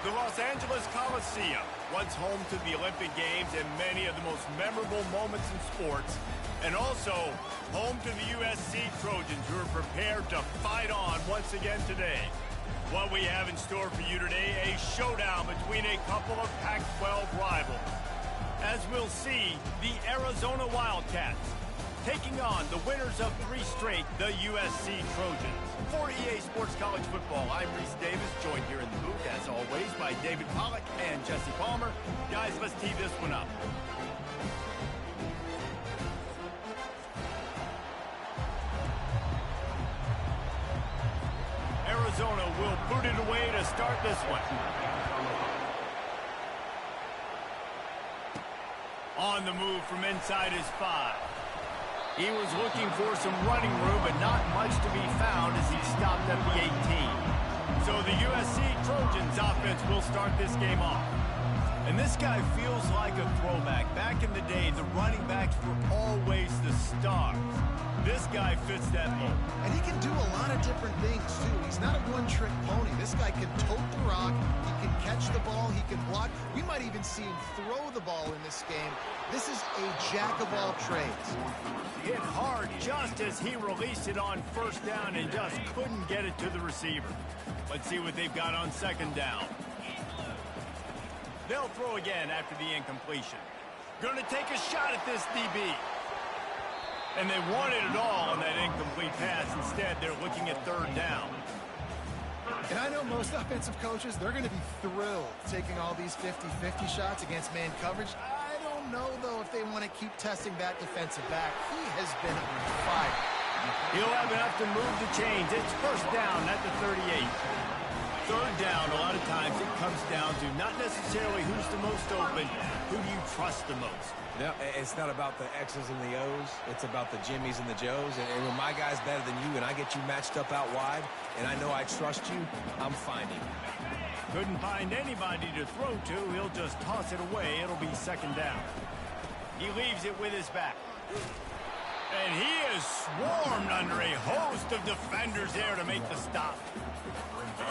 The Los Angeles Coliseum, once home to the Olympic Games and many of the most memorable moments in sports, and also home to the USC Trojans, who are prepared to fight on once again today. What we have in store for you today, a showdown between a couple of Pac-12 rivals. As we'll see, the Arizona Wildcats taking on the winners of 3 straight, the USC Trojans. For EA Sports College Football, I'm Reese Davis, joined here in the booth, as always, by David Pollack and Jesse Palmer. Guys, let's tee this one up. Arizona will boot it away to start this one. On the move from inside his 5. He was looking for some running room, but not much to be found as he stopped at the 18. So the USC Trojans offense will start this game off. And this guy feels like a throwback. Back in the day, the running backs were always the stars. This guy fits that mold. And he can do a lot of different things, too. He's not a one-trick pony. This guy can tote the rock. He can catch the ball. He can block. We might even see him throw the ball in this game. This is a jack of all trades. Hit hard just as he released it on first down and just couldn't get it to the receiver. Let's see what they've got on second down. They'll throw again after the incompletion. Gonna take a shot at this DB. And they wanted it all on that incomplete pass. Instead, they're looking at third down. And I know most offensive coaches, they're going to be thrilled taking all these 50-50 shots against man coverage. I don't know, though, if they want to keep testing that defensive back. He has been on fire. He'll have enough to move the chains. It's first down at the 38. Third down, a lot of times it comes down to not necessarily who's the most open, who do you trust the most? Yeah, it's not about the X's and the O's. It's about the Jimmys and the Joes. And when my guy's better than you and I get you matched up out wide and I know I trust you, I'm finding you. Couldn't find anybody to throw to. He'll just toss it away. It'll be second down. He leaves it with his back. And he is swarmed under a host of defenders there to make the stop.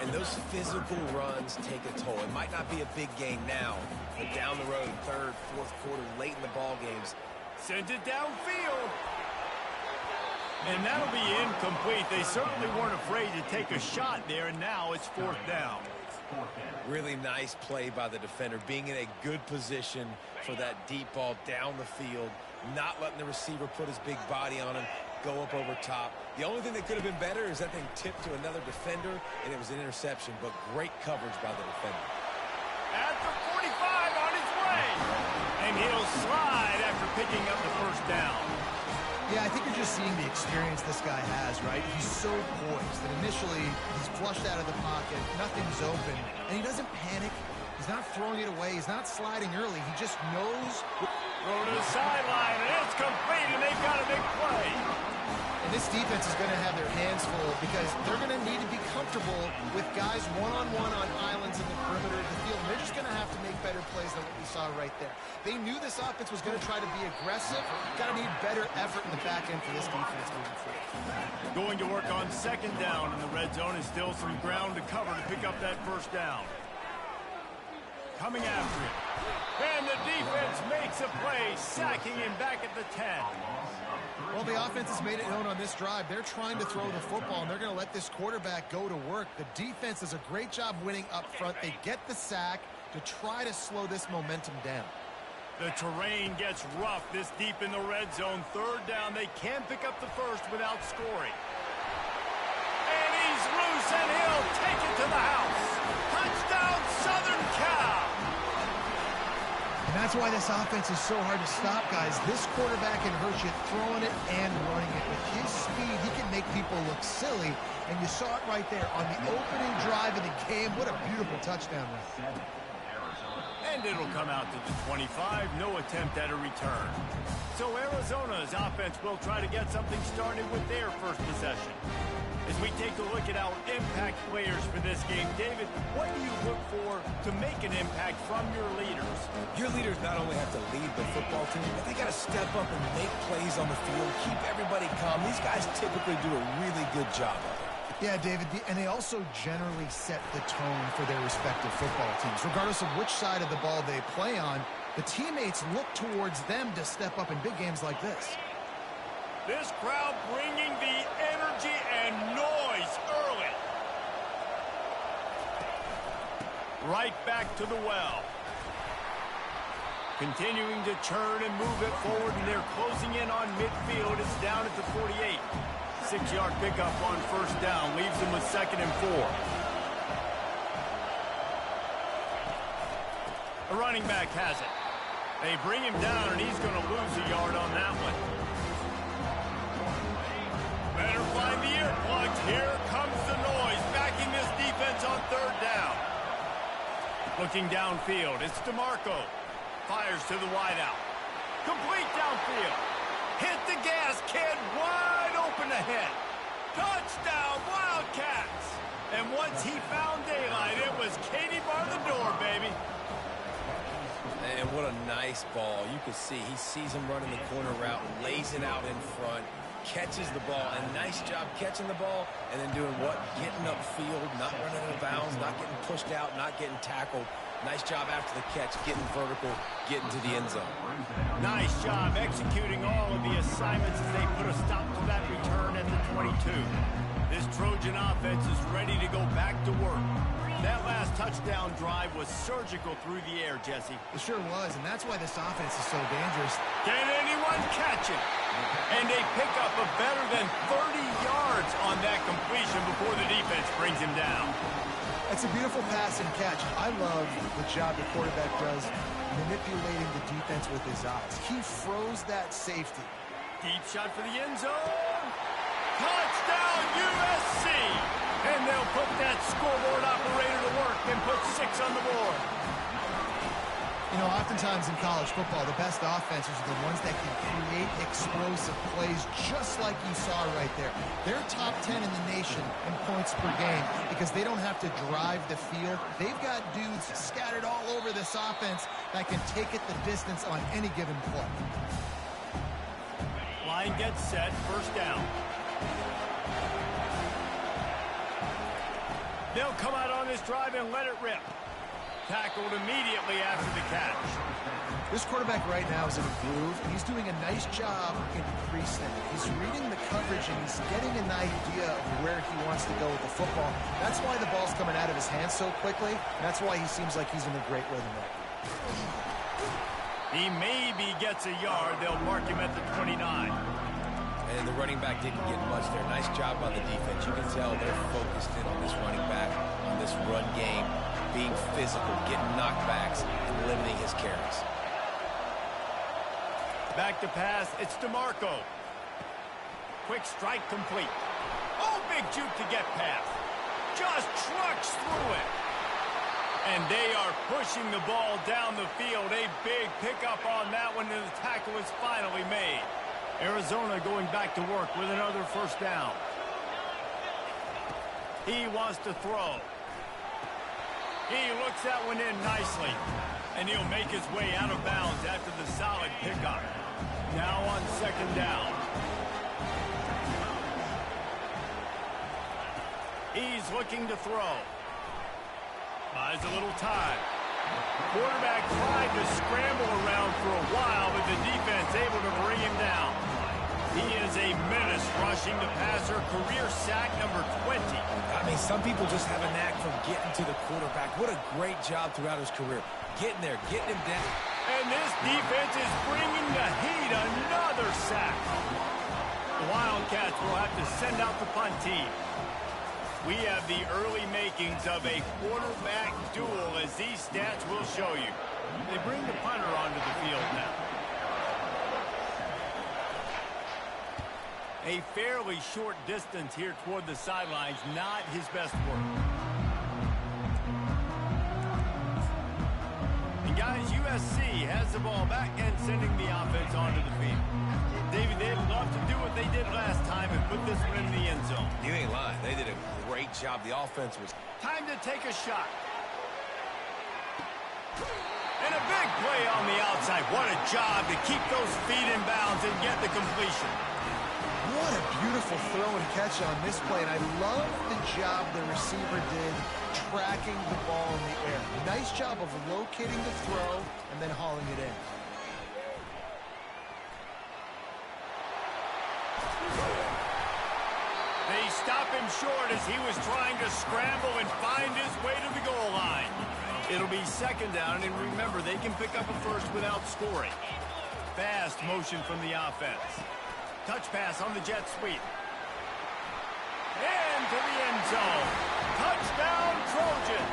And those physical runs take a toll. It might not be a big gain now, but down the road, third, fourth quarter, late in the ball games. Sent it downfield. And that'll be incomplete. They certainly weren't afraid to take a shot there, and now it's fourth down. Really nice play by the defender, being in a good position for that deep ball down the field, not letting the receiver put his big body on him, go up over top. The only thing that could have been better is that thing tipped to another defender, and it was an interception, but great coverage by the defender. At the 45 on his way. And he'll slide after picking up the first down. Yeah, I think you're just seeing the experience this guy has, right? He's so poised that initially he's flushed out of the pocket, nothing's open, and he doesn't panic. He's not throwing it away. He's not sliding early. He just knows. Throw to the sideline, and it's complete, and they've got a big play. And this defense is going to have their hands full because they're going to need to be comfortable with guys one-on-one on islands in the perimeter of the field. And they're just going to have to make better plays than what we saw right there. They knew this offense was going to try to be aggressive. Got to need better effort in the back end for this defense moving forward. Going to work on second down in the red zone, and still some ground to cover to pick up that first down. Coming after it. And the defense makes a play, sacking him back at the 10. Well, the offense has made it known on this drive. They're trying to throw the football, and they're going to let this quarterback go to work. The defense does a great job winning up front. They get the sack to try to slow this momentum down. The terrain gets rough this deep in the red zone. Third down, they can't pick up the first without scoring. And he's loose, and he'll take it to the house. Touchdown, Southern Cal! And that's why this offense is so hard to stop, guys. This quarterback can hurt you throwing it and running it. With his speed, he can make people look silly. And you saw it right there on the opening drive of the game. What a beautiful touchdown right there. And it'll come out to the 25. No attempt at a return. So Arizona's offense will try to get something started with their first possession. As we take a look at our impact players for this game, David, what do you look for to make an impact from your leaders? Your leaders not only have to lead the football team, but they got to step up and make plays on the field, keep everybody calm. These guys typically do a really good job of it. Yeah, David, and they also generally set the tone for their respective football teams. Regardless of which side of the ball they play on, the teammates look towards them to step up in big games like this. This crowd bringing the energy and noise early. Right back to the well. Continuing to churn and move it forward, and they're closing in on midfield. It's down at the 48. 6-yard pickup on first down. Leaves them with 2nd and 4. The running back has it. They bring him down, and he's going to lose a yard on that one. Better find the earplugs. Here comes the noise, backing this defense on 3rd down. Looking downfield, it's DeMarco. Fires to the wideout. Complete downfield. Hit the gas, kid. Wide open ahead. Touchdown, Wildcats. And once he found daylight, it was Katie bar the door, baby. And what a nice ball. You can see he sees him running the corner route, lays it out in front, catches the ball, and nice job catching the ball and then doing what? Getting upfield, not running out of bounds, not getting pushed out, not getting tackled. Nice job after the catch, getting vertical, getting to the end zone. Nice job executing all of the assignments as they put a stop to that return at the 22. This Trojan offense is ready to go back to work. That last touchdown drive was surgical through the air, Jesse. It sure was, and that's why this offense is so dangerous. Can anyone catch it? And a pickup of better than 30 yards on that completion before the defense brings him down. It's a beautiful pass and catch. I love the job the quarterback does manipulating the defense with his eyes. He froze that safety. Deep shot for the end zone. Touchdown, USC! And they'll put that scoreboard operator to work and put 6 on the board. You know, oftentimes in college football, the best offenses are the ones that can create explosive plays just like you saw right there. They're top 10 in the nation in points per game because they don't have to drive the field. They've got dudes scattered all over this offense that can take it the distance on any given play. Line gets set, first down. They'll come out on this drive and let it rip. Tackled immediately after the catch. This quarterback right now is in a groove. He's doing a nice job in pre-snap. He's reading the coverage and he's getting an idea of where he wants to go with the football. That's why the ball's coming out of his hands so quickly. And that's why he seems like he's in a great rhythm right now. He maybe gets a yard. They'll mark him at the 29. And the running back didn't get much there. Nice job by the defense. You can tell they're focused in on this running back, on this run game, being physical, getting knockbacks, and limiting his carries. Back to pass, it's DeMarco. Quick strike complete. Oh, big juke to get past. Just trucks through it. And they are pushing the ball down the field. A big pickup on that one, and the tackle is finally made. Arizona going back to work with another first down. He wants to throw. He looks that one in nicely. And he'll make his way out of bounds after the solid pickup. Now on second down. He's looking to throw. Buys a little time. Quarterback tried to scramble around for a while, but the defense able to bring him down. He is a menace rushing the passer, career sack number 20. I mean, some people just have a knack for getting to the quarterback. What a great job throughout his career. Getting there, getting him down. And this defense is bringing the heat. Another sack. The Wildcats will have to send out the punt team. We have the early makings of a quarterback duel, as these stats will show you. They bring the punter onto the field now. A fairly short distance here toward the sidelines, not his best work. And guys, USC has the ball back and sending the offense onto the field. David, they'd love to do what they did last time and put this one in the end zone. You ain't lying. They did a great job. The offense was... Time to take a shot. And a big play on the outside. What a job to keep those feet in bounds and get the completion. What a beautiful throw and catch on this play, and I love the job the receiver did tracking the ball in the air. Nice job of locating the throw and then hauling it in. They stop him short as he was trying to scramble and find his way to the goal line. It'll be second down, and remember, they can pick up a first without scoring. Fast motion from the offense. Touch pass on the jet sweep. Into the end zone. Touchdown, Trojans.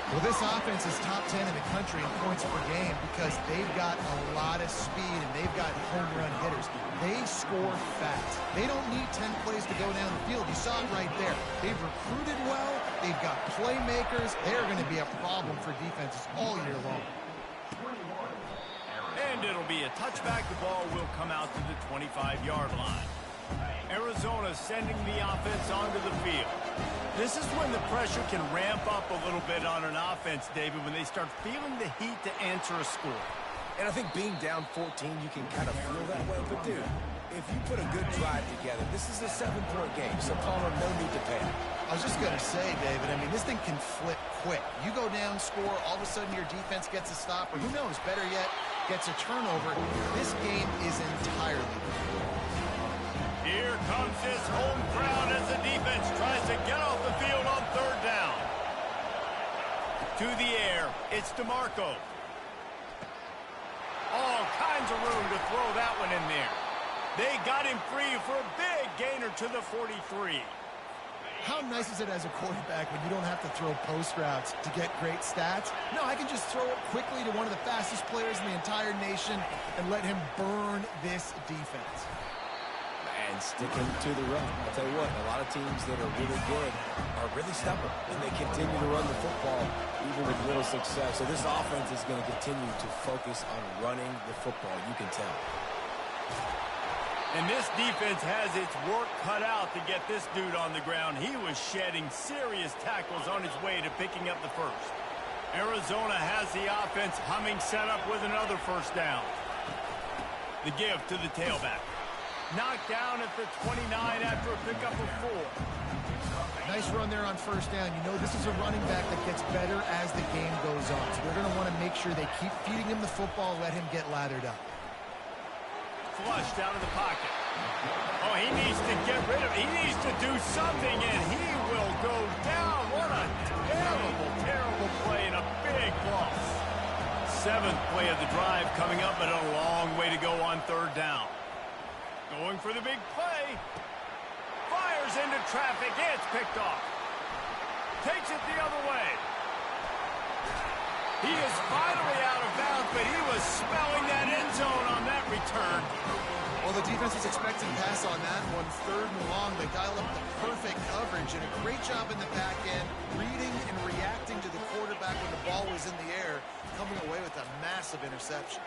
Well, this offense is top 10 in the country in points per game because they've got a lot of speed and they've got home run hitters. They score fast. They don't need 10 plays to go down the field. You saw it right there. They've recruited well. They've got playmakers. They're going to be a problem for defenses all year long. And it'll be a touchback. The ball will come out to the 25-yard line. Arizona sending the offense onto the field. This is when the pressure can ramp up a little bit on an offense, David, when they start feeling the heat to answer a score. And I think being down 14, you can kind of feel that way. But, dude, if you put a good drive together, this is a 7-point game. So, Palmer, no need to panic. I was just going to say, David, I mean, this thing can flip quick. You go down, score, all of a sudden your defense gets a stop, or who knows, better yet, gets a turnover. This game is entirely different. Here comes this home crowd as the defense tries to get off the field on third down. To the air, it's DeMarco. All kinds of room to throw that one in there. They got him free for a big gainer to the 43. How nice is it as a quarterback when you don't have to throw post routes to get great stats? No, I can just throw it quickly to one of the fastest players in the entire nation and let him burn this defense. And sticking to the run. I'll tell you what, a lot of teams that are really good are really stubborn, and they continue to run the football even with little success. So this offense is going to continue to focus on running the football. You can tell. And this defense has its work cut out to get this dude on the ground. He was shedding serious tackles on his way to picking up the first. Arizona has the offense humming, set up with another first down. The give to the tailback. Knocked down at the 29 after a pickup of 4. Nice run there on first down. You know this is a running back that gets better as the game goes on. So they're going to want to make sure they keep feeding him the football, let him get lathered up. Flushed out of the pocket. Oh, he needs to get rid of it. He needs to do something, and he will go down. What a terrible, terrible play and a big loss. 7th play of the drive coming up, but a long way to go on third down. Going for the big play. Fires into traffic. It's picked off. Takes it the other way. He is finally out of bounds, but he was smelling that end zone on that return. Well, the defense was expecting pass on that one. 3rd and long. They dial up the perfect coverage, and a great job in the back end, reading and reacting to the quarterback when the ball was in the air, coming away with a massive interception.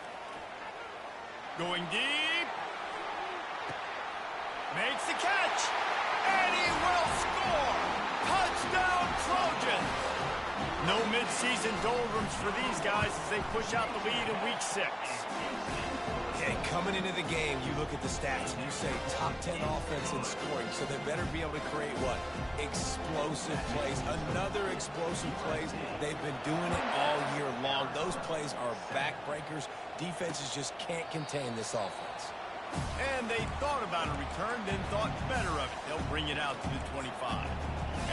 Going deep. Makes the catch, and he will score! Touchdown, Trojans! No midseason doldrums for these guys as they push out the lead in Week 6. And coming into the game, you look at the stats and you say top 10 offense in scoring, so they better be able to create what? Explosive plays. Another explosive plays. They've been doing it all year long. Those plays are backbreakers. Defenses just can't contain this offense. And they thought about a return, then thought better of it. They'll bring it out to the 25.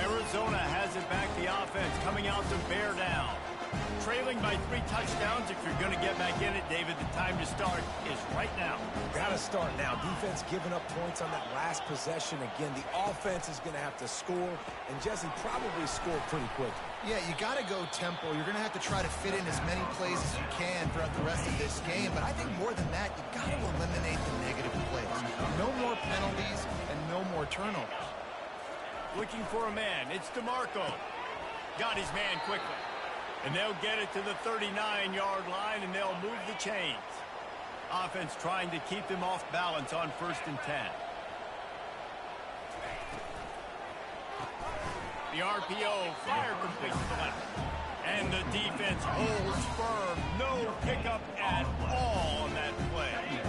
Arizona has it back, the offense coming out to bear down. Trailing by 3 touchdowns. If you're going to get back in it, David, the time to start is right now. Got to start now. Defense giving up points on that last possession. Again, the offense is going to have to score, and Jesse probably score pretty quickly. Yeah, you got to go tempo. You're going to have to try to fit in as many plays as you can throughout the rest of this game. But I think more than that, you got to eliminate the negative plays. No more penalties and no more turnovers. Looking for a man. It's DeMarco. Got his man quickly. And they'll get it to the 39-yard line, and they'll move the chains. Offense trying to keep them off balance on 1st and 10. The RPO fire complete to the left. And the defense holds firm. No pickup at all on that play.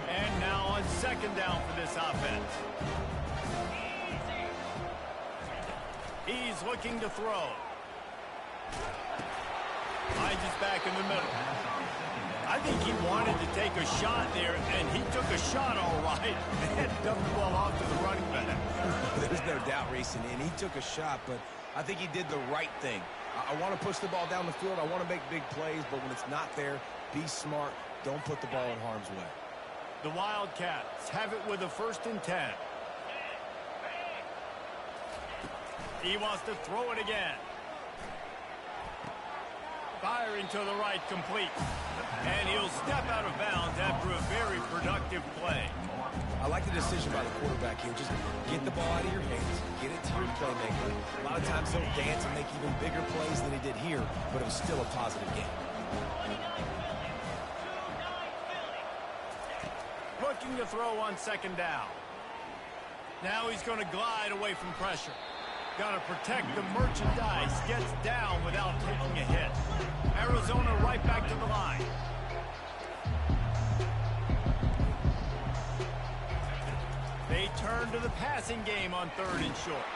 And now on 2nd down for this offense. He's looking to throw. Finds his back in the middle. I think he wanted to take a shot there, and he took a shot all right and dumped the ball off to the running back. There's no doubt, Reese, and he took a shot, but I think he did the right thing. I want to push the ball down the field. I want to make big plays, but when it's not there, be smart. Don't put the ball in harm's way. The Wildcats have it with a 1st and 10. He wants to throw it again. Firing to the right, complete. And he'll step out of bounds after a very productive play. I like the decision by the quarterback here. Just get the ball out of your hands, get it to your playmaker. A lot of times he'll dance and make even bigger plays than he did here, but it was still a positive game. Looking to throw on 2nd down. Now he's going to glide away from pressure. Got to protect the merchandise. Gets down without taking a hit. Arizona right back to the line. They turn to the passing game on 3rd and short.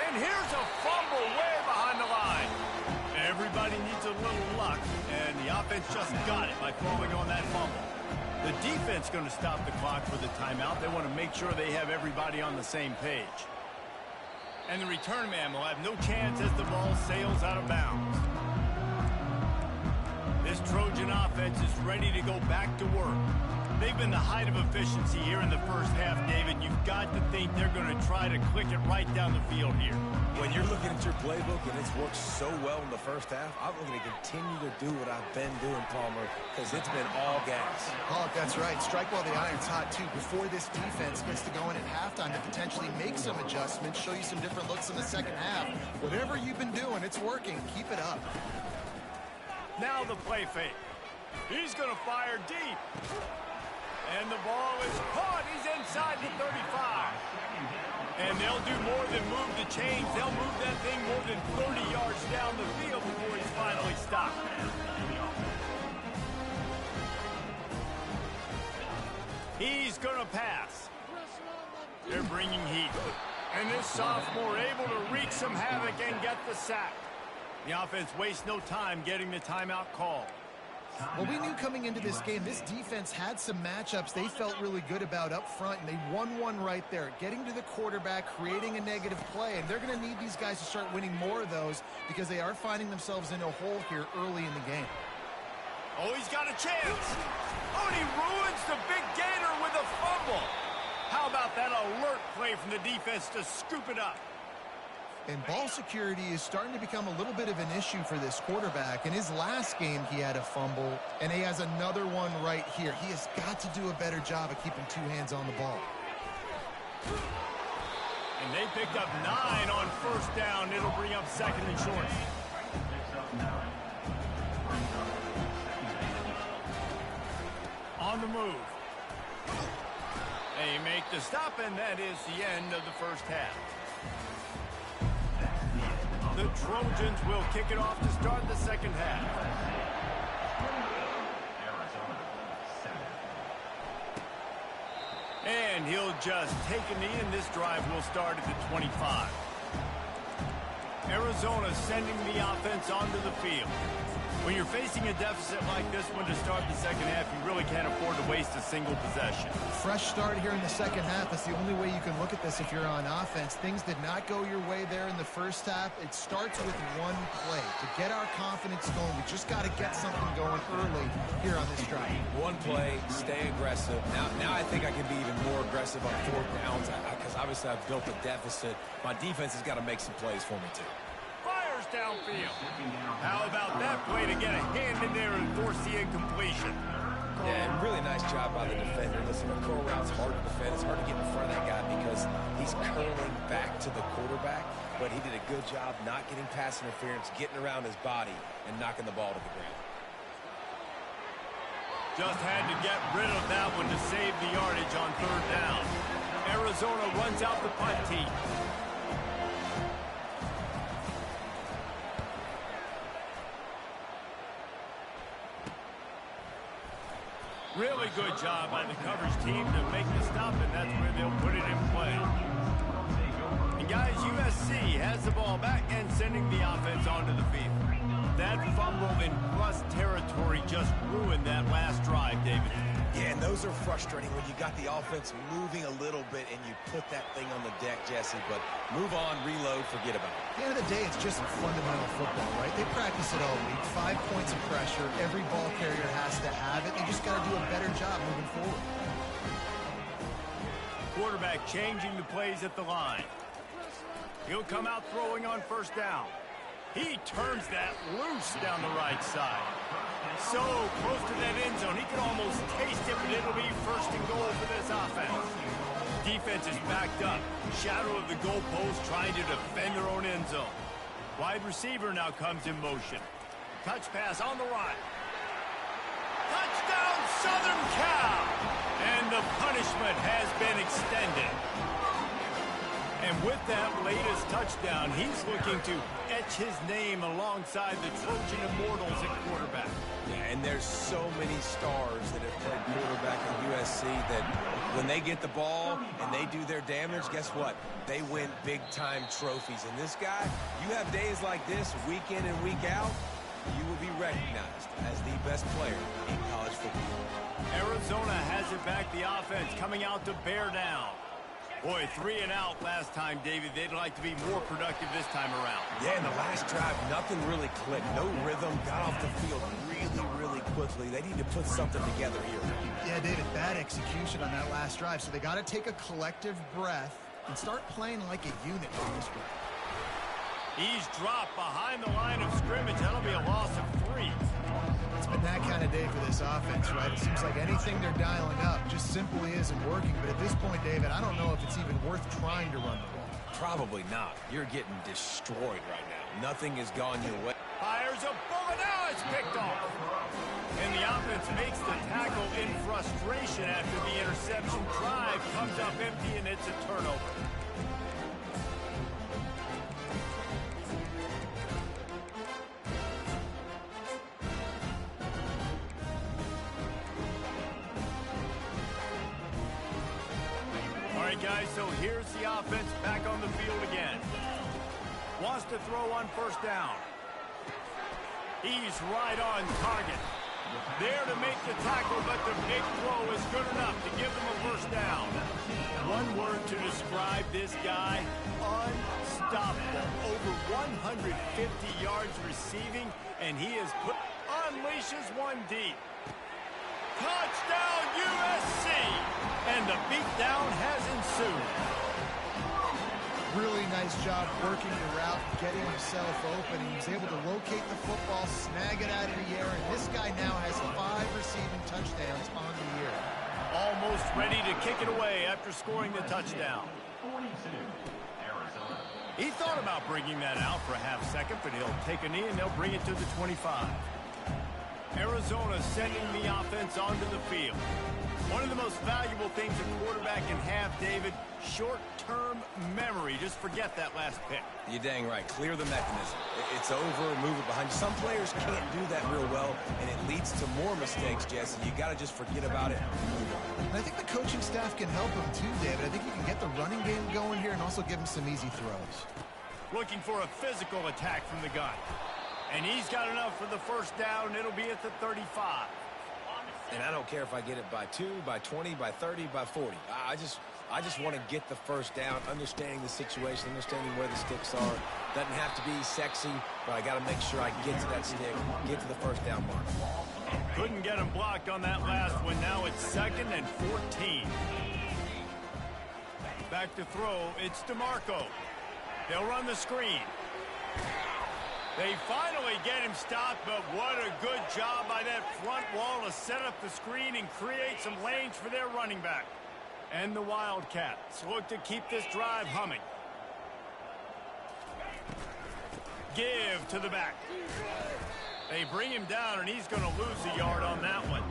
And here's a fumble way behind the line. Everybody needs a little luck, and the offense just got it by falling on that fumble. The defense going to stop the clock for the timeout. They want to make sure they have everybody on the same page. And the return man will have no chance as the ball sails out of bounds. This Trojan offense is ready to go back to work. They've been the height of efficiency here in the first half, David. You've got to think they're going to try to click it right down the field here. When you're looking at your playbook and it's worked so well in the first half, I'm going to continue to do what I've been doing, Palmer, because it's been all gas. Oh, that's right. Strike while the iron's hot, too. Before this defense gets to go in at halftime to potentially make some adjustments, show you some different looks in the second half. Whatever you've been doing, it's working. Keep it up. Now the play fake. He's going to fire deep. And the ball is caught. He's inside the 35. And they'll do more than move the chains. They'll move that thing more than 30 yards down the field before he's finally stopped. He's going to pass. They're bringing heat. And this sophomore able to wreak some havoc and get the sack. The offense wastes no time getting the timeout call. Well, we knew coming into this game, this defense had some matchups they felt really good about up front, and they won one right there. Getting to the quarterback, creating a negative play, and they're going to need these guys to start winning more of those because they are finding themselves in a hole here early in the game. Oh, he's got a chance. Oh, and he ruins the big gainer with a fumble. How about that alert play from the defense to scoop it up? And ball security is starting to become a little bit of an issue for this quarterback. In his last game, he had a fumble, and he has another one right here. He has got to do a better job of keeping 2 hands on the ball. And they picked up 9 on 1st down. It'll bring up 2nd and short. On the move. They make the stop, and that is the end of the first half. The Trojans will kick it off to start the second half. And he'll just take a knee, and this drive will start at the 25. Arizona sending the offense onto the field. When you're facing a deficit like this one to start the second half, you really can't afford to waste a single possession. Fresh start here in the second half. That's the only way you can look at this if you're on offense. Things did not go your way there in the first half. It starts with one play. To get our confidence going, we just got to get something going early here on this drive. One play, stay aggressive. Now I think I can be even more aggressive on 4th downs because obviously I've built a deficit. My defense has got to make some plays for me, too. Downfield. How about that play to get a hand in there and force the incompletion? Yeah, and really nice job by the defender. Listen, a curl route's hard to defend. It's hard to get in front of that guy because he's curling back to the quarterback, but he did a good job not getting pass interference, getting around his body, and knocking the ball to the ground. Just had to get rid of that one to save the yardage on 3rd down. Arizona runs out the punt team. Really good job by the coverage team to make the stop, and that's where they'll put it in play. And guys, USC has the ball back and sending the offense onto the field. That fumble in plus territory just ruined that last drive, David. Yeah, and those are frustrating when you got the offense moving a little bit and you put that thing on the deck, Jesse. But move on, reload, forget about it. At the end of the day, it's just fundamental football, right? They practice it all week. 5 points of pressure. Every ball carrier has to have it. They just got to do a better job moving forward. Quarterback changing the plays at the line. He'll come out throwing on first down. He turns that loose down the right side. So close to that end zone, he can almost taste it, but it'll be first and goal for this offense. Defense is backed up. Shadow of the goalpost trying to defend their own end zone. Wide receiver now comes in motion. Touch pass on the run. Touchdown, Southern Cal! And the punishment has been extended. And with that latest touchdown, he's looking to etch his name alongside the Trojan Immortals at quarterback. Yeah, and there's so many stars that have played quarterback at USC that when they get the ball and they do their damage, guess what? They win big-time trophies. And this guy, you have days like this, week in and week out, you will be recognized as the best player in college football. Arizona has it back, the offense coming out to bear down. Boy, 3 and out last time, David. They'd like to be more productive this time around. Yeah, in the last drive, nothing really clicked. No rhythm, got off the field really quickly. They need to put something together here. Yeah, David, bad execution on that last drive. So they got to take a collective breath and start playing like a unit on this one. He's dropped behind the line of scrimmage. That'll be a loss of 3. It's been that kind of day for this offense, right? It seems like anything they're dialing up just simply isn't working. But at this point, David, I don't know if it's even worth trying to run the ball. Probably not. You're getting destroyed right now. Nothing has gone your way. Fires a bullet. Now it's picked off. And the offense makes the tackle in frustration after the interception. Drive comes up empty, and it's a turnover. Guys, so here's the offense back on the field again. Wants to throw on first down. He's right on target. There to make the tackle, but the big throw is good enough to give them a first down. One word to describe this guy: unstoppable. Over 150 yards receiving, and he has unleashes one deep. Touchdown, USC! And the beatdown has ensued. Really nice job working the route, getting himself open. He was able to locate the football, snag it out of the air, and this guy now has 5 receiving touchdowns on the year. Almost ready to kick it away after scoring the touchdown. He thought about bringing that out for a half second, but he'll take a knee and they'll bring it to the 25. Arizona sending the offense onto the field. One of the most valuable things a quarterback can have, David, short-term memory. Just forget that last pick. You're dang right. Clear the mechanism. It's over, move it behind you. Some players can't do that real well, and it leads to more mistakes, Jesse. You got to just forget about it and move on. And I think the coaching staff can help him too, David. I think you can get the running game going here and also give him some easy throws. Looking for a physical attack from the gun. And he's got enough for the first down. It'll be at the 35. And I don't care if I get it by 2, by 20, by 30, by 40. I just want to get the first down, understanding the situation, understanding where the sticks are. Doesn't have to be sexy, but I got to make sure I get to that stick, get to the first down mark. Couldn't get him blocked on that last one. Now it's 2nd and 14. Back to throw. It's DeMarco. They'll run the screen. They finally get him stopped, but what a good job by that front wall to set up the screen and create some lanes for their running back. And the Wildcats look to keep this drive humming. Give to the back. They bring him down, and he's going to lose a yard on that one.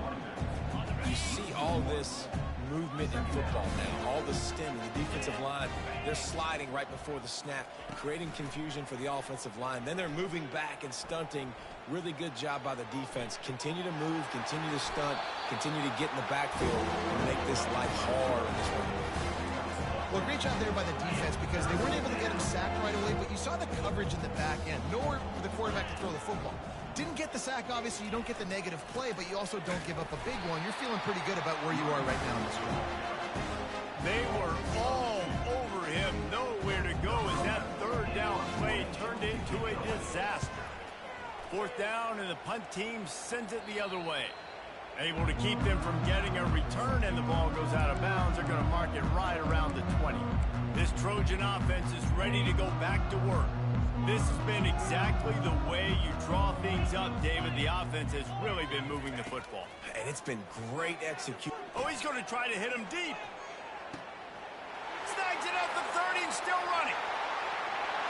You see all this movement in football now. All the stemming, the defensive line, they're sliding right before the snap, creating confusion for the offensive line. Then they're moving back and stunting. Really good job by the defense. Continue to move, continue to stunt, continue to get in the backfield and make this life hard in this one. Well, great job there by the defense because they weren't able to get him sacked right away, but you saw the coverage in the back end. Nowhere for the quarterback to throw the football. Didn't get the sack, obviously. You don't get the negative play, but you also don't give up a big one. You're feeling pretty good about where you are right now in this one. They were all over him. Nowhere to go as that third down play turned into a disaster. Fourth down, and the punt team sends it the other way. Able to keep them from getting a return, and the ball goes out of bounds. They're going to mark it right around the 20. This Trojan offense is ready to go back to work. This has been exactly the way you draw things up, David. The offense has really been moving the football. And it's been great execution. Oh, he's going to try to hit him deep. Snags it at the 30 and still running.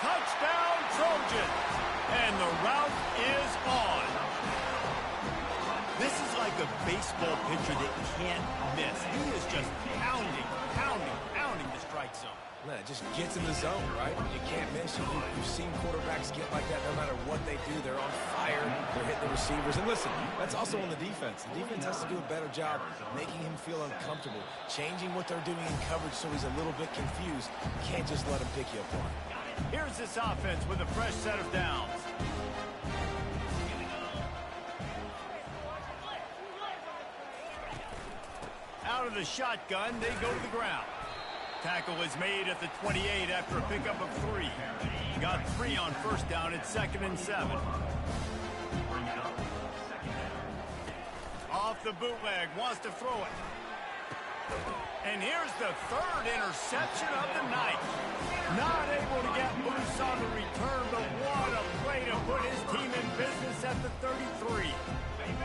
Touchdown, Trojans. And the route is on. This is like a baseball pitcher that can't miss. He is just pounding the strike zone. Man, it just gets in the zone, right? You can't miss. You've seen quarterbacks get like that no matter what they do. They're on fire. They're hitting the receivers. And listen, that's also on the defense. The defense has to do a better job making him feel uncomfortable, changing what they're doing in coverage so he's a little bit confused. You can't just let him pick you apart. Here's this offense with a fresh set of downs. Out of the shotgun, they go to the ground. Tackle is made at the 28 after a pickup of 3. Got 3 on first down at 2nd and 7. Off the bootleg, wants to throw it. And here's the third interception of the night. Not able to get loose on the return, but what a play to put his team in business at the 33.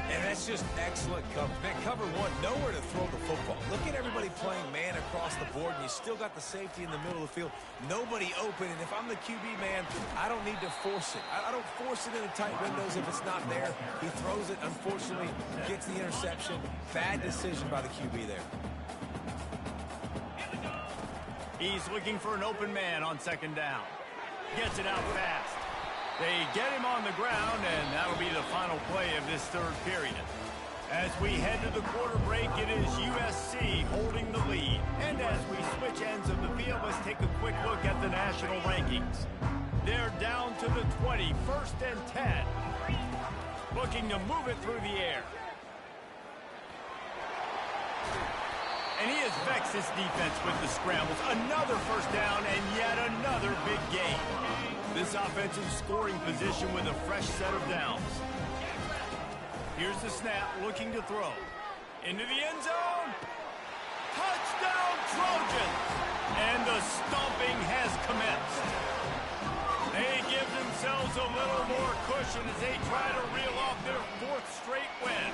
And that's just excellent coverage. Man, cover one, nowhere to throw the football. Look at everybody playing man across the board, and you still got the safety in the middle of the field. Nobody open, and if I'm the QB, man, I don't need to force it. I don't force it into tight windows if it's not there. He throws it, unfortunately, gets the interception. Bad decision by the QB there. He's looking for an open man on 2nd down. Gets it out fast. They get him on the ground, and that'll be the final play of this third period. As we head to the quarter break, it is USC holding the lead. And as we switch ends of the field, let's take a quick look at the national rankings. They're down to the 20, 1st and 10. Looking to move it through the air. And he has vexed his defense with the scrambles. Another first down and yet another big gain. This offensive scoring position with a fresh set of downs. Here's the snap, looking to throw. Into the end zone. Touchdown, Trojans! And the stomping has commenced. They give themselves a little more cushion as they try to reel off their 4th straight win.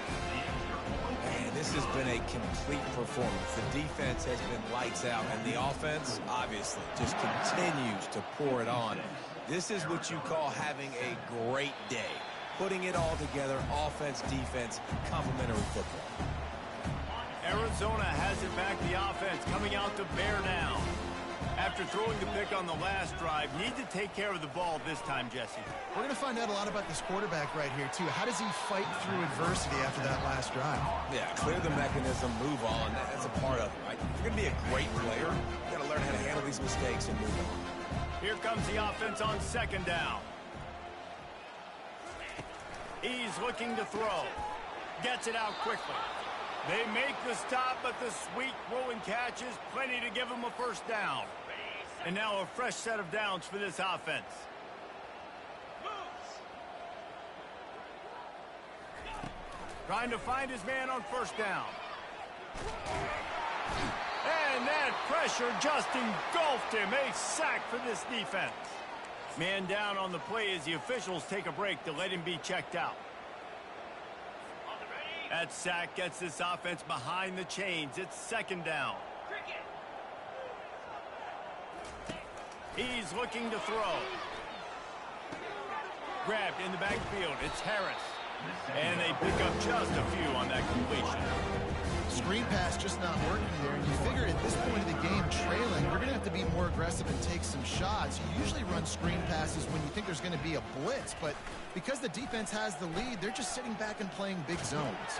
Man, this has been a complete performance. The defense has been lights out, and the offense, obviously, just continues to pour it on. This is what you call having a great day. Putting it all together, offense, defense, complementary football. Arizona has it back, the offense coming out to bear down. After throwing the pick on the last drive, need to take care of the ball this time, Jesse. We're going to find out a lot about this quarterback right here, too. How does he fight through adversity after that last drive? Yeah, clear the mechanism, move on. That's a part of it, right? If you're going to be a great player, you got to learn how to handle these mistakes and move on. Here comes the offense on 2nd down. He's looking to throw. Gets it out quickly. They make the stop, but the sweet throwing catch is plenty to give him a first down. And now a fresh set of downs for this offense. Trying to find his man on first down. And that pressure just engulfed him. A sack for this defense. Man down on the play as the officials take a break to let him be checked out. That sack gets this offense behind the chains. It's 2nd down. He's looking to throw. Grabbed in the backfield. It's Harris. And they pick up just a few on that completion. Screen pass just not working there. And you figure at this point of the game, trailing, you're going to have to be more aggressive and take some shots. You usually run screen passes when you think there's going to be a blitz, but because the defense has the lead, they're just sitting back and playing big zones.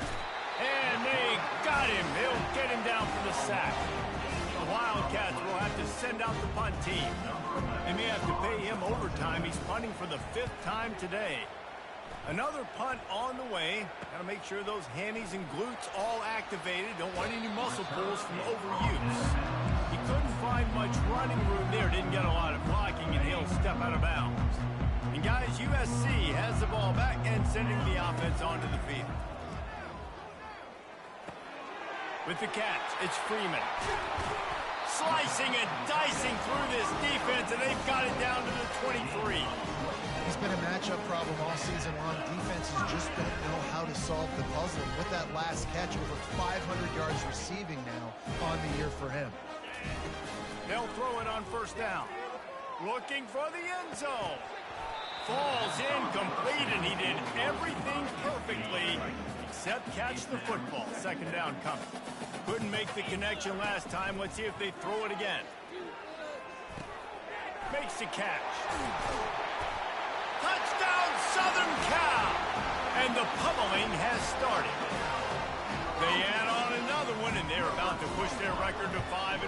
And they got him. They'll get him down for the sack. The Wildcats will have to send out the punt team. They may have to pay him overtime. He's punting for the 5th time today. Another punt on the way. Got to make sure those hammies and glutes all activated. Don't want any muscle pulls from overuse. He couldn't find much running room there. Didn't get a lot of blocking, and he'll step out of bounds. And guys, USC has the ball back and sending the offense onto the field. With the catch, it's Freeman. Slicing and dicing through this defense, and they've got it down to the 23. He's been a matchup problem all season long. Defenses just don't know how to solve the puzzle. And with that last catch, over 500 yards receiving now on the year for him. They'll throw it on 1st down. Looking for the end zone. Falls incomplete, and he did everything perfectly except catch the football. 2nd down coming. Couldn't make the connection last time. Let's see if they throw it again. Makes the catch. Touchdown, Southern Cal! And the pummeling has started. They add on another one, and they're about to push their record to 5-1.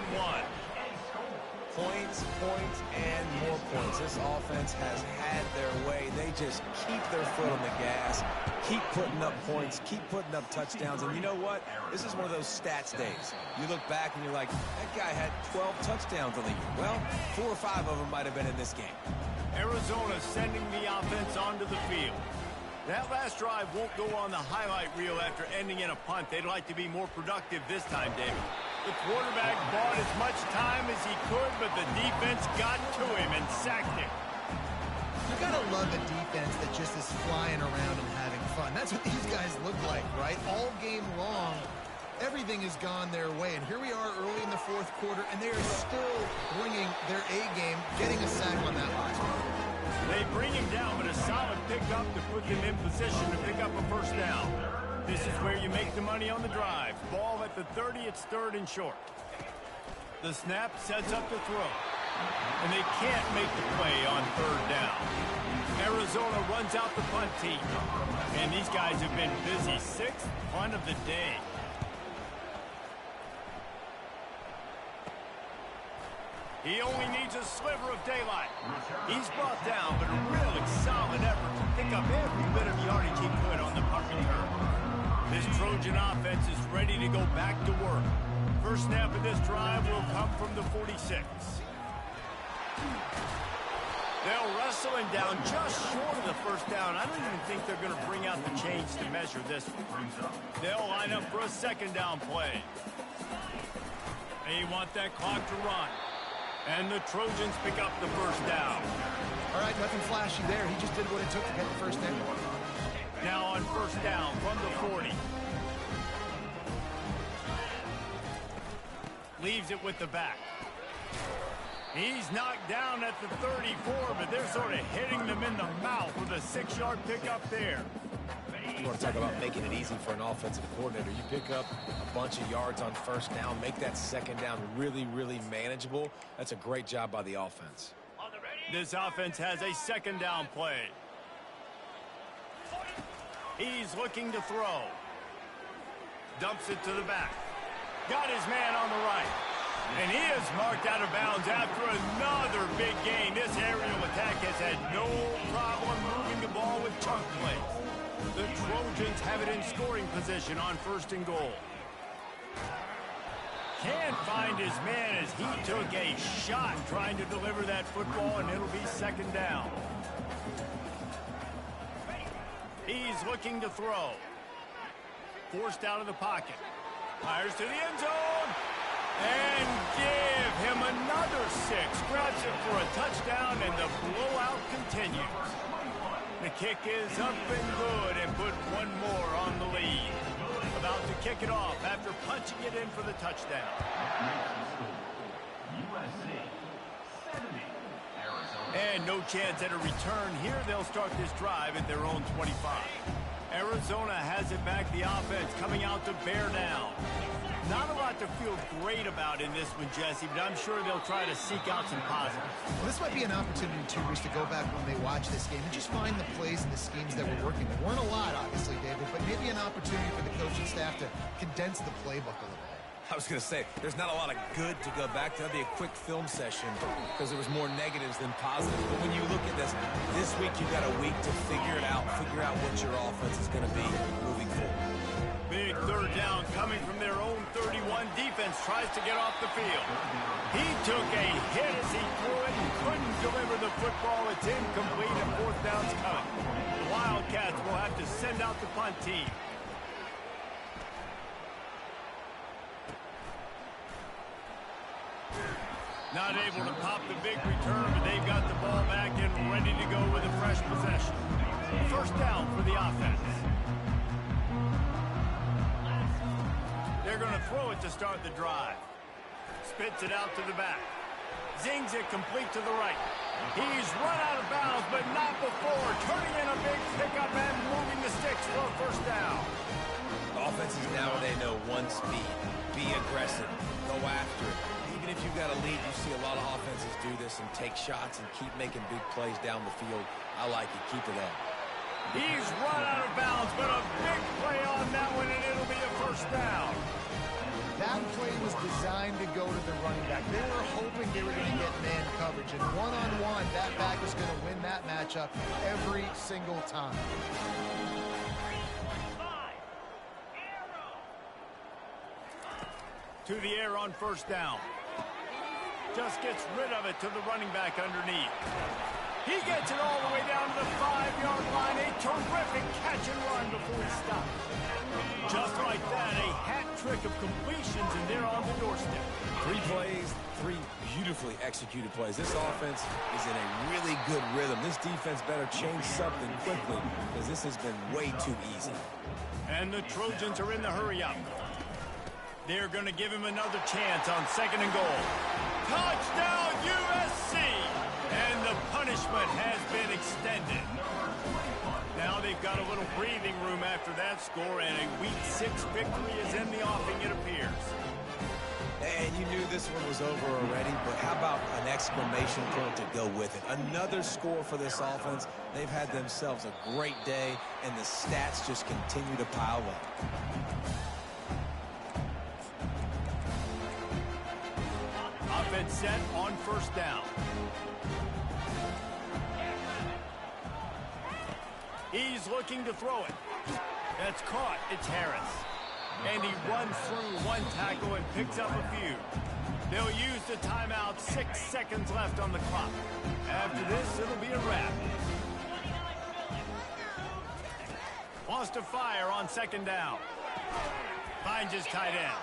Points, points, and more points. This offense has had their way. They just keep their foot on the gas, keep putting up points, keep putting up touchdowns. And you know what? This is one of those stats days. You look back and you're like, that guy had 12 touchdowns on the year. Well, 4 or 5 of them might have been in this game. Arizona sending the offense onto the field. That last drive won't go on the highlight reel after ending in a punt. They'd like to be more productive this time, David. The quarterback bought as much time as he could, but the defense got to him and sacked him. You gotta love a defense that just is flying around and having fun. That's what these guys look like, right? All game long, everything has gone their way. And here we are early in the 4th quarter, and they are still bringing their A game, getting a sack on that last one. They bring him down, but a solid pickup to put them in position to pick up a 1st down. This is where you make the money on the drive. Ball at the 30, it's 3rd and short. The snap sets up the throw. And they can't make the play on 3rd down. Arizona runs out the punt team. And these guys have been busy. 6th punt of the day. He only needs a sliver of daylight. He's brought down, but a really solid effort to pick up every bit of yardage he could on the punt return. This Trojan offense is ready to go back to work. First snap of this drive will come from the 46. They'll wrestle him down just short of the 1st down. I don't even think they're going to bring out the chains to measure this one. They'll line up for a 2nd down play. They want that clock to run. And the Trojans pick up the 1st down. All right, nothing flashy there. He just did what it took to get the 1st down. Now on 1st down from the 40. Leaves it with the back. He's knocked down at the 34, but they're sort of hitting them in the mouth with a 6-yard pickup there. You want to talk about making it easy for an offensive coordinator. You pick up a bunch of yards on 1st down, make that 2nd down really, really manageable. That's a great job by the offense. This offense has a 2nd down play. He's looking to throw. Dumps it to the back. Got his man on the right. And he is marked out of bounds after another big gain. This aerial attack has had no problem moving the ball with chunk plays. The Trojans have it in scoring position on 1st and goal. Can't find his man as he took a shot trying to deliver that football, and it'll be 2nd down. He's looking to throw. Forced out of the pocket. Fires to the end zone. And give him another 6. Grabs it for a touchdown, and the blowout continues. The kick is up and good, and put one more on the lead. About to kick it off after punching it in for the touchdown. And no chance at a return here. They'll start this drive at their own 25. Arizona has it back, the offense coming out to bear down. Not a lot to feel great about in this one, Jesse, but I'm sure they'll try to seek out some positives. Well, this might be an opportunity, too, Reese, to go back when they watch this game and just find the plays and the schemes that were working. There weren't a lot, obviously, David, but maybe an opportunity for the coaching staff to condense the playbook a little bit. I was going to say, there's not a lot of good to go back to. That'd be a quick film session because there was more negatives than positives. But when you look at this week you've got a week to figure it out, figure out what your offense is going to be moving forward. Big third down coming from their own 31. Defense tries to get off the field. He took a hit as he threw it and couldn't deliver the football. It's incomplete and fourth down's coming. The Wildcats will have to send out the punt team. Not able to pop the big return, but they've got the ball back and ready to go with a fresh possession. First down for the offense. They're going to throw it to start the drive. Spits it out to the back. Zings it complete to the right. He's run out of bounds, but not before. Turning in a big pickup and moving the sticks for a first down. Offenses nowadays know one speed. Be aggressive. Go after it. Even if you've got a lead, you see a lot of offenses do this and take shots and keep making big plays down the field. I like it. Keep it up. He's run out of bounds, but a big play on that one, and it'll be a first down. That play was designed to go to the running back. They were hoping they were going to get man coverage, and one-on-one, that back was going to win that matchup every single time. To the air on first down. Just gets rid of it to the running back underneath. He gets it all the way down to the 5-yard line. A terrific catch and run before he stopped. Just like that, a hat trick of completions, and they're on the doorstep. 3 plays, 3 beautifully executed plays. This offense is in a really good rhythm. This defense better change something quickly because this has been way too easy. And the Trojans are in the hurry-up. They're going to give him another chance on 2nd and goal. Touchdown, USC! And the punishment has been extended. Now they've got a little breathing room after that score, and a Week 6 victory is in the offing, it appears. And you knew this one was over already, but how about an exclamation point to go with it? Another score for this offense. They've had themselves a great day, and the stats just continue to pile up. Offense set on first down. He's looking to throw it. That's caught. It's Harris. And he runs through one tackle and picks up a few. They'll use the timeout. 6 seconds left on the clock. After this, it'll be a wrap. Wants to fire on 2nd down. Finds his tight end.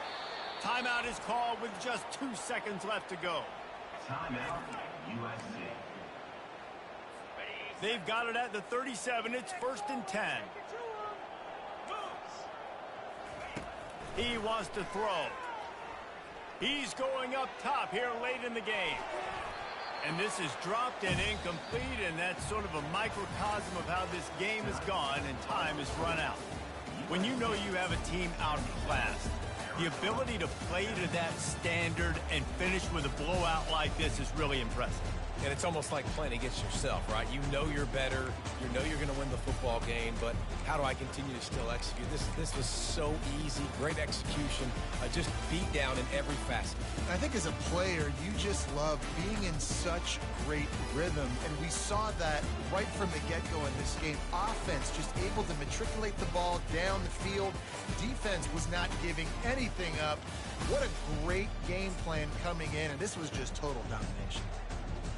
Timeout is called with just 2 seconds left to go. Timeout, USC. They've got it at the 37. It's 1st and 10. He wants to throw. He's going up top here late in the game. And this is dropped and incomplete, and that's sort of a microcosm of how this game has gone and time has run out. When you know you have a team outclassed, the ability to play to that standard and finish with a blowout like this is really impressive. And it's almost like playing against yourself, right? You know you're better. You know you're going to win the football game, but how do I continue to still execute? This was so easy. Great execution. Just beat down in every facet. I think as a player, you just love being in such great rhythm, and we saw that right from the get-go in this game. Offense just able to matriculate the ball down the field. Defense was not giving anything up. What a great game plan coming in, and this was just total domination.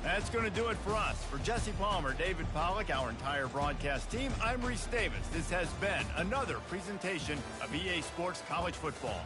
That's going to do it for us. For Jesse Palmer, David Pollack, our entire broadcast team, I'm Reese Davis. This has been another presentation of EA Sports College Football.